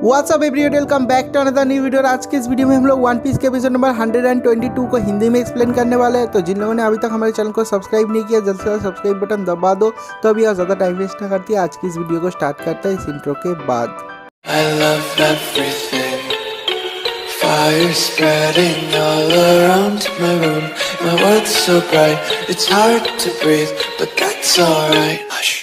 WhatsApp everyone, welcome back to another new video. आज के इस वीडियो में हम लोग वन पीस के एपिसोड नंबर 122 को हिंदी में एक्सप्लेन करने वाले हैं। तो जिन लोगों ने अभी तक हमारे चैनल को सब्सक्राइब नहीं किया, जल्द से जल्द सब्सक्राइब बटन दबा दो। तो अभी और ज़्यादा टाइम वेस्ट ना करती है, आज की इस वीडियो को स्टार्ट करते हैं इस इंट्रो के बाद। I love everything. Fire spreading all around my room. My world's so bright, it's hard to breathe, but that's alright. Hush.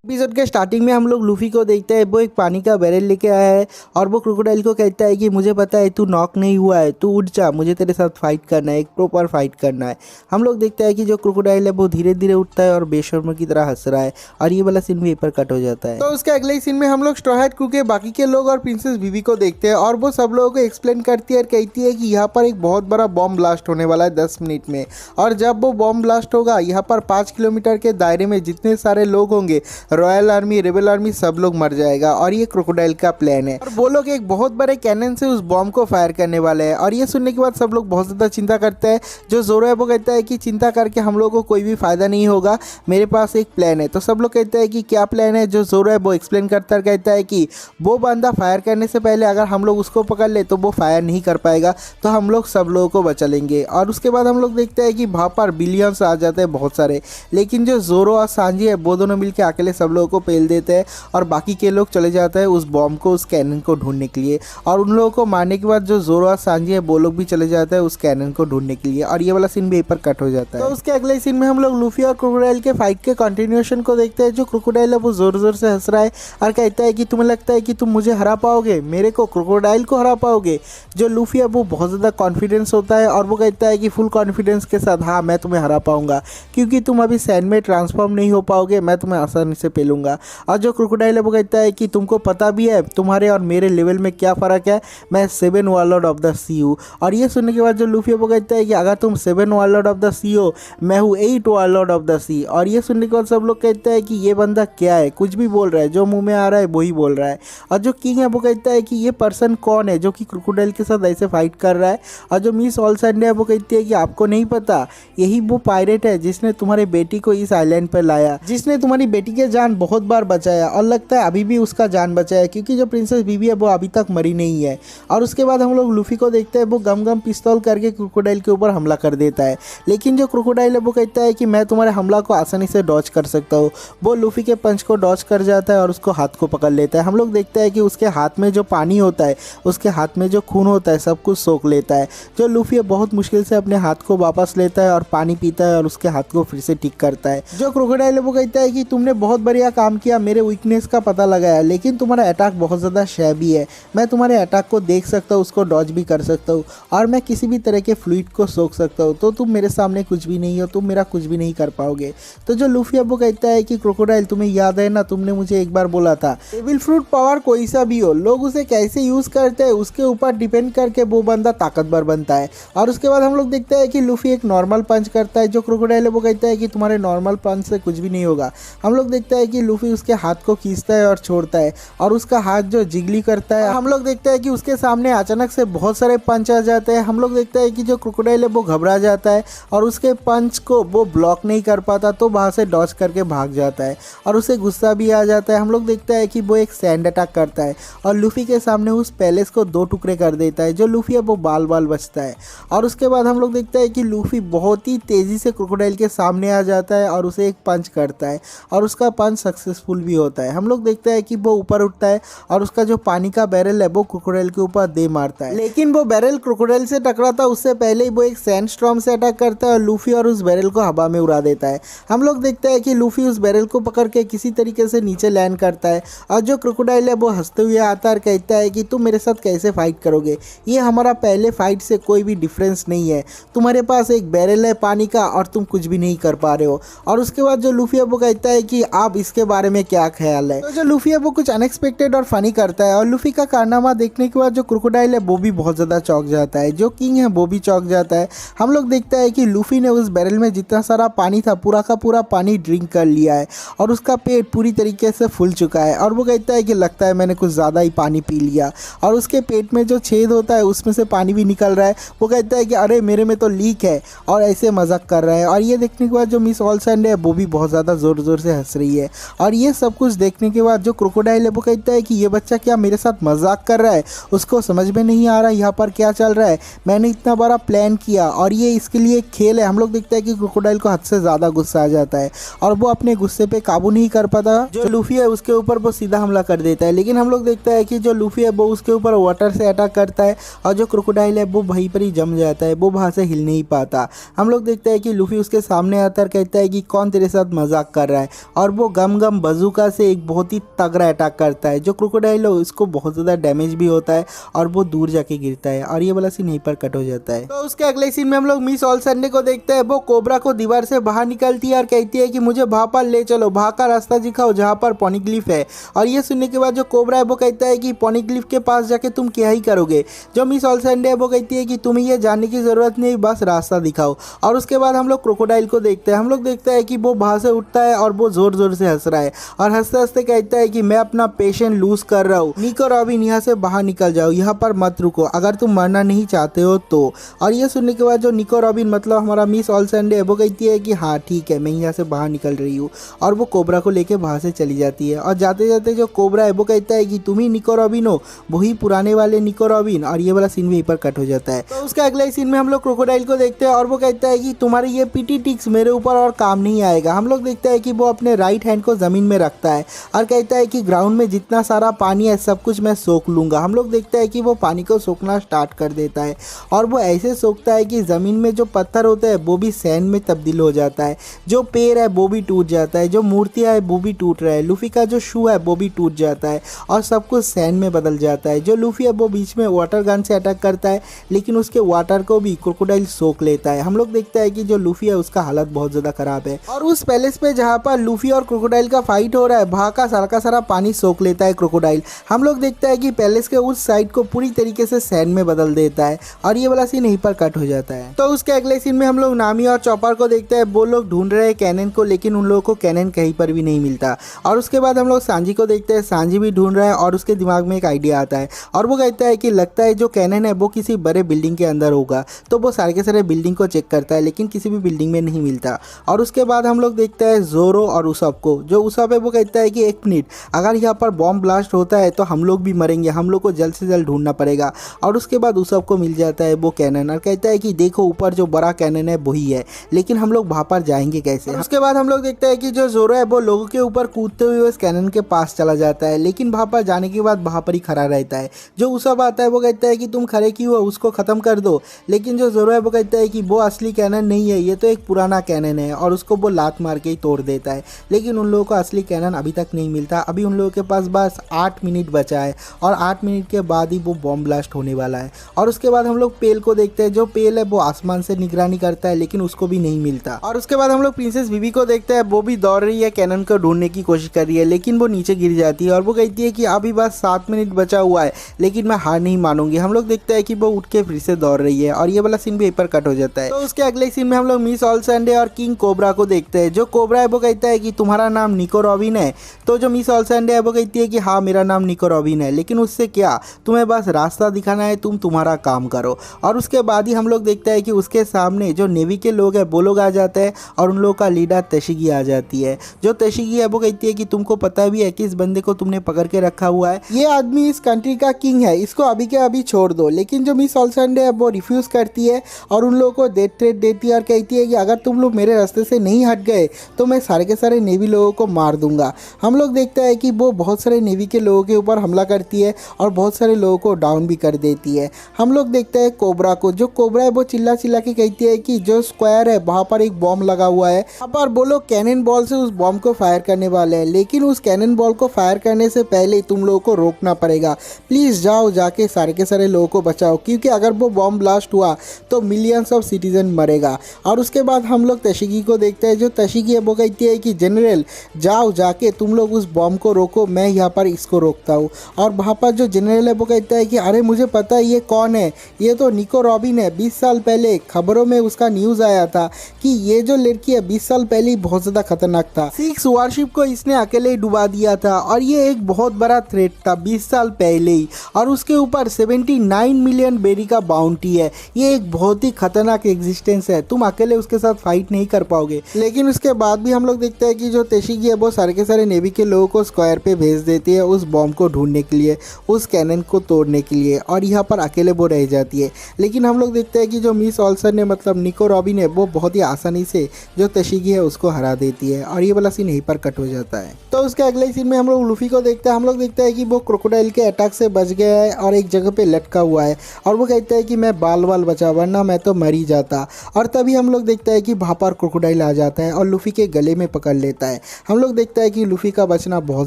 Episode के स्टार्टिंग में हम लोग लूफी को देखते हैं। वो एक पानी का बैरल लेके आया है और वो क्रोकोडाइल को कहता है कि मुझे पता है तू नॉक नहीं हुआ है, तू उठ जा, मुझे तेरे साथ फाइट करना है, एक प्रॉपर फाइट करना है। हम लोग देखते हैं कि जो क्रोकोडाइल है वो धीरे धीरे उठता है और बेशर्मों की तरह हंस रहा है और ये वाला सीन भी ऊपर कट हो जाता है। तो उसके अगले सीन में हम लोग स्ट्रॉ हैट क्रू के बाकी के लोग और प्रिंसेस बीबी को देखते हैं और वो सब लोगों को एक्सप्लेन करती है और कहती है कि यहाँ पर एक बहुत बड़ा बॉम्ब ब्लास्ट होने वाला है 10 मिनट में, और जब वो बॉम्ब ब्लास्ट होगा यहाँ पर 5 किलोमीटर के दायरे में जितने सारे लोग होंगे, रॉयल आर्मी, रेबल आर्मी, सब लोग मर जाएगा और ये क्रोकोडाइल का प्लान है। और वो लोग एक बहुत बड़े कैनन से उस बॉम्ब को फायर करने वाले हैं। और ये सुनने के बाद सब लोग बहुत ज़्यादा चिंता करते हैं। जो जोरो है वो कहता है कि चिंता करके हम लोगों को कोई भी फायदा नहीं होगा, मेरे पास एक प्लान है। तो सब लोग कहते हैं कि क्या प्लान है। जो जोरो है वो एक्सप्लेन करता है, कहता है कि वो बंदा फायर करने से पहले अगर हम लोग उसको पकड़ ले तो वो फायर नहीं कर पाएगा, तो हम लोग सब लोगों को बचा लेंगे। और उसके बाद हम लोग देखते हैं कि वहाँ पर बिलियंस आ जाते हैं बहुत सारे, लेकिन जो जोरो और सांजी है वो दोनों मिलकर अकेले सब लोगों को पेल देते हैं और बाकी के लोग चले जाते हैं उस बॉम्ब को, उस कैनन को ढूंढने के लिए। और उन लोगों को मारने के बाद जो जोरो और सांजी है वो लोग भी चले जाते हैं उस कैनन को ढूंढने के लिए और ये वाला सीन भी यहीं पर कट हो जाता है। तो उसके अगले सीन में हम लोग लूफी और क्रोकोडाइल के फाइट के कंटिन्यूएशन को देखते हैं। जो क्रोकोडाइल है वो जोर जोर से हंस रहा है और कहता है कि तुम्हें लगता है कि तुम मुझे हरा पाओगे, मेरे को, क्रोकोडाइल को हरा पाओगे। जो लूफी है वो बहुत ज़्यादा कॉन्फिडेंस होता है और वो कहता है कि फुल कॉन्फिडेंस के साथ हाँ मैं तुम्हें हरा पाऊंगा, क्योंकि तुम अभी सैंड में ट्रांसफॉर्म नहीं हो पाओगे, मैं तुम्हें आसानी से पेलूंगा। और जो क्रोकोडाइल है वो कहता है कि तुमको पता भी है तुम्हारे और मेरे लेवल में क्या फ़र्क है, मैं 7 वारलॉर्ड ऑफ द सी हूँ। और ये सुनने के बाद जो लूफी है वो कहता है कि अगर तुम 7 वारलॉर्ड ऑफ द सी हो, मैं हूँ 8 वारलॉर्ड ऑफ द सी। और ये सुनने के बाद सब लोग कहते हैं कि ये बंदा क्या है, कुछ भी बोल रहा है, जो मुंह में आ रहा है वही बोल रहा है। और जो किंग है वो कहता है कि ये पर्सन कौन है जो कि क्रोकोडाइल के साथ ऐसे फाइट कर रहा है। और जो मिस ऑल संडे है वो कहती है कि आपको नहीं पता, यही वो पायरेट है जिसने तुम्हारी बेटी को इस आइलैंड पर लाया, जिसने तुम्हारी बेटी के जान बहुत बार बचाया और लगता है अभी भी उसका जान बचा है, क्योंकि जो प्रिंसेस बीबी है वो अभी तक मरी नहीं है। और उसके बाद हम लोग लूफी को देखते हैं, वो गम गम पिस्तौल करके क्रोकोडाइल के ऊपर हमला कर देता है। लेकिन जो क्रोकोडाइल है वो कहता है कि मैं तुम्हारे हमला को आसानी से डॉज कर सकता हूँ। वो लूफी के पंच को डॉज कर जाता है और उसको हाथ को पकड़ लेता है। हम लोग देखते हैं कि उसके हाथ में जो पानी होता है, उसके हाथ में जो खून होता है, सब कुछ सोख लेता है। जो लूफी है बहुत मुश्किल से अपने हाथ को वापस लेता है और पानी पीता है और उसके हाथ को फिर से ठीक करता है। जो क्रोकोडाइल है वो कहता है कि तुमने बहुत बढ़िया काम किया, मेरे वीकनेस का पता लगाया, लेकिन तुम्हारा अटैक बहुत ज़्यादा शैबी है, मैं तुम्हारे अटैक को देख सकता हूँ, उसको डॉज भी कर सकता हूँ और मैं किसी भी तरह के फ्लूइड को सोख सकता हूँ, तो तुम मेरे सामने कुछ भी नहीं हो, तुम मेरा कुछ भी नहीं कर पाओगे। तो जो लूफी अब वो कहता है कि क्रोकोडाइल तुम्हें याद है ना, तुमने मुझे एक बार बोला था डेविल फ्रूट पावर कोई सा भी हो, लोग उसे कैसे यूज़ करते हैं उसके ऊपर डिपेंड करके वो बंदा ताकतवर बनता है। और उसके बाद हम लोग देखते हैं कि लूफी एक नॉर्मल पंच करता है। जो क्रोकोडाइल है वो कहता है कि तुम्हारे नॉर्मल पंच से कुछ भी नहीं होगा। हम लोग देखते हैं कि लूफी उसके हाथ को खींचता है और छोड़ता है और उसका हाथ जो जिगली करता है। हम लोग देखते हैं कि उसके सामने अचानक से बहुत सारे पंच आ जाते हैं। हम लोग देखते हैं कि जो क्रोकोडाइल है वो घबरा जाता है और उसके पंच को वो ब्लॉक नहीं कर पाता, तो वहाँ से डॉज करके भाग जाता है और उसे गुस्सा भी आ जाता है। हम लोग देखते हैं कि वो एक सैंड अटैक करता है और लूफी के सामने उस पैलेस को 2 टुकड़े कर देता है। जो लूफी है वो बाल बाल बचता है। और उसके बाद हम लोग देखते हैं कि लूफी बहुत ही तेज़ी से क्रोकोडाइल के सामने आ जाता है और उसे एक पंच करता है और उसका पंच सक्सेसफुल भी होता है। हम लोग देखते हैं कि वो ऊपर उठता है और उसका जो पानी का बैरल है वो क्रोकोडाइल के ऊपर दे मारता है, लेकिन वो बैरल क्रोकोडाइल से टकराता उससे पहले ही वो एक सैंडस्टॉर्म से अटैक करता है और लूफी और उस बैरल को हवा में उड़ा देता है। हम लोग देखते हैं कि लूफी उस बैरल को पकड़ के किसी तरीके से नीचे लैंड करता है और जो क्रोकोडाइल है वो हंसते हुए आता है और कहता है कि तुम मेरे साथ कैसे फाइट करोगे, ये हमारा पहले फाइट से कोई भी डिफरेंस नहीं है, तुम्हारे पास एक बैरल है पानी का और तुम कुछ भी नहीं कर पा रहे हो। और उसके बाद जो लूफी है वो कहता है कि आप इस इसके बारे में क्या ख्याल है। तो जो लूफी है वो कुछ अनएक्सपेक्टेड और फनी करता है और लूफी का कारनामा देखने के बाद जो क्रोकोडाइल है वो भी बहुत ज़्यादा चौंक जाता है, जो किंग है वो भी चौंक जाता है। हम लोग देखते हैं कि लूफी ने उस बैरल में जितना सारा पानी था पूरा का पूरा पानी ड्रिंक कर लिया है और उसका पेट पूरी तरीके से फूल चुका है और वो कहता है कि लगता है मैंने कुछ ज़्यादा ही पानी पी लिया और उसके पेट में जो छेद होता है उसमें से पानी भी निकल रहा है। वो कहता है कि अरे मेरे में तो लीक है और ऐसे मजाक कर रहा है। और ये देखने के बाद जो मिस ऑलसैंड है वो भी बहुत ज़्यादा ज़ोर ज़ोर से हंस रही है और ये सब कुछ देखने के बाद जो क्रोकोडाइल है वो कहता है कि ये बच्चा क्या मेरे साथ मजाक कर रहा है, उसको समझ में नहीं आ रहा यहाँ पर क्या चल रहा है। मैंने इतना बड़ा प्लान किया और ये इसके लिए एक खेल है। हम लोग देखते हैं कि क्रोकोडाइल को हद से ज़्यादा गुस्सा आ जाता है और वो अपने गुस्से पे काबू नहीं कर पाता। जो लूफी है उसके ऊपर वो सीधा हमला कर देता है, लेकिन हम लोग देखते हैं कि जो लूफी है वो उसके ऊपर वाटर से अटैक करता है और जो क्रोकोडाइल है वो वहीं पर ही जम जाता है, वो वहाँ से हिल नहीं पाता। हम लोग देखते हैं कि लूफी उसके सामने आता है, कहता है कि कौन तेरे साथ मजाक कर रहा है और वो गम गम बजूका से एक बहुत ही तगड़ा अटैक करता है। जो क्रोकोडाइल है उसको बहुत ज़्यादा डैमेज भी होता है और वो दूर जाके गिरता है और ये वाला सीन यहीं पर कट हो जाता है। तो उसके अगले सीन में हम लोग मिस ऑलसैंडे को देखते हैं, वो कोबरा को दीवार से बाहर निकलती है और कहती है कि मुझे वहाँ पर ले चलो, वहाँ का रास्ता दिखाओ जहाँ पर पॉनीग्लिफ है। और ये सुनने के बाद जो कोबरा है वो कहता है कि पॉनीग्लिफ के पास जाके तुम क्या ही करोगे। जो मिस ऑलसैंडे है वो कहती है कि तुम्हें ये जानने की ज़रूरत नहीं, बस रास्ता दिखाओ। और उसके बाद हम लोग क्रोकोडाइल को देखते हैं, हम लोग देखते हैं कि वो वहाँ से उठता है और वो ज़ोर ज़ोर से हंस रहा है और हंसते हंसते कहता है कि मैं अपना पेशेंस लूज कर रहा हूँ, निको रॉबिन यहाँ से बाहर निकल जाओ, यहाँ पर मत रुको अगर तुम मरना नहीं चाहते हो तो। और ये सुनने के बाद जो निको रॉबिन मतलब हमारा मिस ऑलसैंडे है वो कहती है कि हाँ ठीक है मैं यहाँ से बाहर निकल रही हूँ और वो कोबरा को लेके वहाँ से चली जाती है। और जाते जाते जो कोबरा है वो कहता है कि तुम ही निको रॉबिन हो, वही पुराने वाले निको रॉबिन। और ये वाला सीन भी यहीं पर कट हो जाता है। तो उसके अगले सीन में हम लोग क्रोकोडाइल को देखते हैं और वो कहता है कि तुम्हारी ये पीटी टिक्स मेरे ऊपर और काम नहीं आएगा। हम लोग देखते हैं कि वो अपने राइट हैंड को ज़मीन में रखता है और कहता है कि ग्राउंड में जितना सारा पानी है सब कुछ मैं सोख लूँगा। हम लोग देखते हैं कि वो पानी को सोखना स्टार्ट कर देता है और वो ऐसे सोखता है कि ज़मीन में जो पत्थर होता है वो भी सैंड में तब्दील हो जाता है, जो पेड़ है वो भी टूट जाता है, जो मूर्तियाँ है वो भी टूट रहा है, लूफी का जो शू है वो भी टूट जाता है और सब कुछ सैंड में बदल जाता है। जो लूफी है वो बीच में वाटर गन से अटैक करता है लेकिन उसके वाटर को भी क्रोकोडाइल सोख लेता है। हम लोग देखते हैं कि जो लूफी है उसका हालत बहुत ज़्यादा ख़राब है और उस पैलेस पे जहाँ पर लूफी और क्रोकोडाइल का फाइट हो रहा है वहाँ का सारा पानी सोख लेता है क्रोकोडाइल। हम लोग देखते हैं कि पैलेस के उस साइड को पूरी तरीके से सैंड में बदल देता है और ये वाला सीन यहीं पर कट हो जाता है। तो उसके अगले सीन में हम लोग नामी और चॉपर को देखते हैं, वो लोग ढूंढ रहे हैं कैनन को लेकिन उन लोगों को कैनन कहीं पर भी नहीं मिलता। और उसके बाद हम लोग सांजी को देखते हैं, सांजी भी ढूंढ रहा है और उसके दिमाग में एक आइडिया आता है और वो कहता है कि लगता है जो कैनन है वो किसी बड़े बिल्डिंग के अंदर होगा। तो वो सारे के सारे बिल्डिंग को चेक करता है लेकिन किसी भी बिल्डिंग में नहीं मिलता। और उसके बाद हम लोग देखते हैं जोरो और उसब को। जो उसब है वो कहता है कि एक मिनट, अगर यहाँ पर बॉम्ब ब्लास्ट होता है तो हम लोग भी मरेंगे, हम लोग को जल्द से जल्द ढूंढना पड़ेगा। और उसके बाद उसब को मिल जाता है वो कैनन और कहता है कि देखो ऊपर जो बड़ा कैनन है वही है, लेकिन हम लोग वहाँ पर जाएंगे कैसे। उसके बाद हम लोग देखते हैं कि जो जोरो है वो लोगों के ऊपर कूदते हुए उस कैनन के पास चला जाता है लेकिन वहाँ पर जाने के बाद वहाँ पर ही खड़ा रहता है। जो उसब आता है वो कहता है कि तुम खड़े क्यों हो, उसको ख़त्म कर दो। लेकिन जो जोरो है वो कहता है कि वो असली कैनन नहीं है, ये तो एक पुराना कैनन है और उसको वो लात मार के ही तोड़ देता है। लेकिन उन लोगों को असली कैनन अभी तक नहीं मिलता। अभी उन लोगों के पास बस 8 मिनट बचा है और 8 मिनट के बाद ही वो बॉम्ब ब्लास्ट होने वाला है। और उसके बाद हम लोग पेल को देखते हैं। जो पेल है वो आसमान से निगरानी करता है लेकिन उसको भी नहीं मिलता। और उसके बाद हम लोग प्रिंसेस बीबी को देखते हैं, वो भी दौड़ रही है, कैनन को ढूंढने की कोशिश कर रही है लेकिन वो नीचे गिर जाती है और वो कहती है कि अभी बस 7 मिनट बचा हुआ है लेकिन मैं हार नहीं मानूंगी। हम लोग देखते हैं कि वो उठ के फिर से दौड़ रही है और ये वाला सीन भी यहीं पर कट हो जाता है। तो उसके अगले सीन में हम लोग मिस ऑलसैंडे और किंग कोबरा को देखते हैं। जो कोबरा है वो कहता है कि तुम्हारा नाम निको रॉबिन है। तो जो मिस ऑलसैंडे है वो कहती है कि हाँ मेरा नाम निको रॉबिन है, लेकिन उससे क्या, तुम्हें बस रास्ता दिखाना है, तुम तुम्हारा काम करो। और उसके बाद ही हम लोग देखते हैं कि उसके सामने जो नेवी के लोग हैं वो लोग आ जाते हैं और उन लोगों का लीडर तशिगी आ जाती है। जो तशिगी है वो कहती है कि तुमको पता भी है कि इस बंदे को तुमने पकड़ के रखा हुआ है, ये आदमी इस कंट्री का किंग है, इसको अभी के अभी छोड़ दो। लेकिन जो मिस ऑलसैंडे है वो रिफ्यूज़ करती है और उन लोगों को डेथ थ्रेट देती है और कहती है कि अगर तुम लोग मेरे रास्ते से नहीं हट गए तो मैं सारे के सारे नेवी लोगों को मार दूंगा। हम लोग देखते हैं कि वो बहुत सारे नेवी के लोगों के ऊपर हमला करती है और बहुत सारे लोगों को डाउन भी कर देती है। हम लोग देखते हैं कोबरा को। जो कोबरा है वो चिल्ला चिल्ला के कहती है कि जो स्क्वायर है वहाँ पर एक बॉम्ब लगा हुआ है, यहाँ पर वो लोग कैनन बॉल से उस बॉम्ब को फायर करने वाले हैं, लेकिन उस कैनन बॉल को फायर करने से पहले तुम लोगों को रोकना पड़ेगा। प्लीज़ जाओ, जाके सारे के सारे लोगों को बचाओ, क्योंकि अगर वो बॉम्ब ब्लास्ट हुआ तो मिलियंस ऑफ सिटीजन मरेगा। और उसके बाद हम लोग तशिगी को देखते हैं। जो तशिगी है वो कहती है कि जनरल जाओ जाके तुम लोग उस बॉम्ब को रोको, मैं यहाँ पर इसको रोकता हूँ। और वहाँ पर जो जनरल है वो कहता है कि अरे मुझे पता है ये कौन है, ये तो निको रॉबिन है। 20 साल पहले खबरों में उसका न्यूज़ आया था कि ये जो लड़की है 20 साल पहले ही बहुत ज़्यादा खतरनाक था। 6 वॉरशिप को इसने अकेले ही डुबा दिया था और ये एक बहुत बड़ा थ्रेट था 20 साल पहले ही। और उसके ऊपर 79 मिलियन बेरी का बाउंटी है। ये एक बहुत ही खतरनाक एग्जिस्टेंस है, तुम अकेले उसके साथ फाइट नहीं कर पाओगे। लेकिन उसके बाद भी हम लोग देखते हैं कि जो तेशिगी है वो सारे के सारे नेवी के लोगों को स्क्वायर पे भेज देती है उस बॉम्ब को ढूंढने के लिए, उस कैनन को तोड़ने के लिए, और यहाँ पर अकेले वो रह जाती है। लेकिन हम लोग देखते हैं कि जो मिस ऑल्सन ने मतलब निको रॉबिन है वो बहुत ही आसानी से जो तेशिगी है उसको हरा देती है और ये वाला सीन यहीं पर कट हो जाता है। तो उसके अगले सीन में हम लोग लूफी को देखते हैं। हम लोग देखते हैं कि वो क्रोकोडाइल के अटैक से बच गया है और एक जगह पे लटका हुआ है और वो कहता है कि मैं बाल बाल बचा वरना मैं तो मर ही जाता। और तभी हम लोग देखते हैं कि वहाँ पर क्रोकोडाइल आ जाता है और लूफी के गले में पकड़ लेता है। हम लोग देखते हैं कि लूफी का बचना बहुत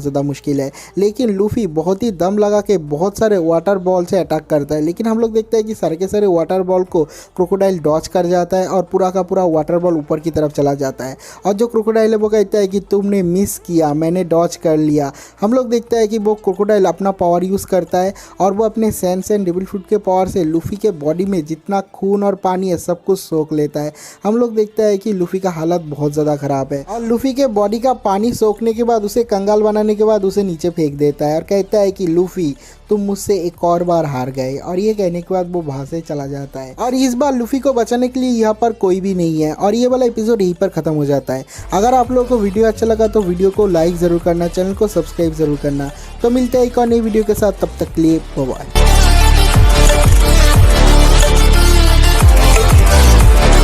ज़्यादा मुश्किल है, लेकिन लूफी बहुत ही दम लगा के बहुत सारे वाटर बॉल से अटैक करता है। लेकिन हम लोग देखते हैं कि सारे के सारे वाटर बॉल को क्रोकोडाइल डॉच कर जाता है और पूरा का पूरा वाटर बॉल ऊपर की तरफ चला जाता है। और जो क्रोकोडाइल है वो कहता है कि तुमने मिस किया, मैंने डॉच कर लिया। हम लोग देखते हैं कि वो क्रोकोडाइल अपना पावर यूज़ करता है और वो अपने सेंस एंड डेविल फ्रूट के पावर से लूफी के बॉडी में जितना खून और पानी है सब कुछ सोख लेता है। हम लोग देखते हैं कि लूफी का हालत बहुत ज़्यादा ख़राब है और लूफी के बॉडी का पानी सोखने के बाद उसे कंगाल बनाने के बाद उसे नीचे फेंक देता है और कहता है कि लूफी तुम मुझसे एक और बार हार गए। और ये कहने के बाद वो वहाँ से चला जाता है और इस बार लूफी को बचाने के लिए यहाँ पर कोई भी नहीं है और ये वाला एपिसोड यहीं पर ख़त्म हो जाता है। अगर आप लोगों को वीडियो अच्छा लगा तो वीडियो को लाइक ज़रूर करना, चैनल को सब्सक्राइब ज़रूर करना। तो मिलते हैं एक और नई वीडियो के साथ, तब तक के लिए बाय बाय।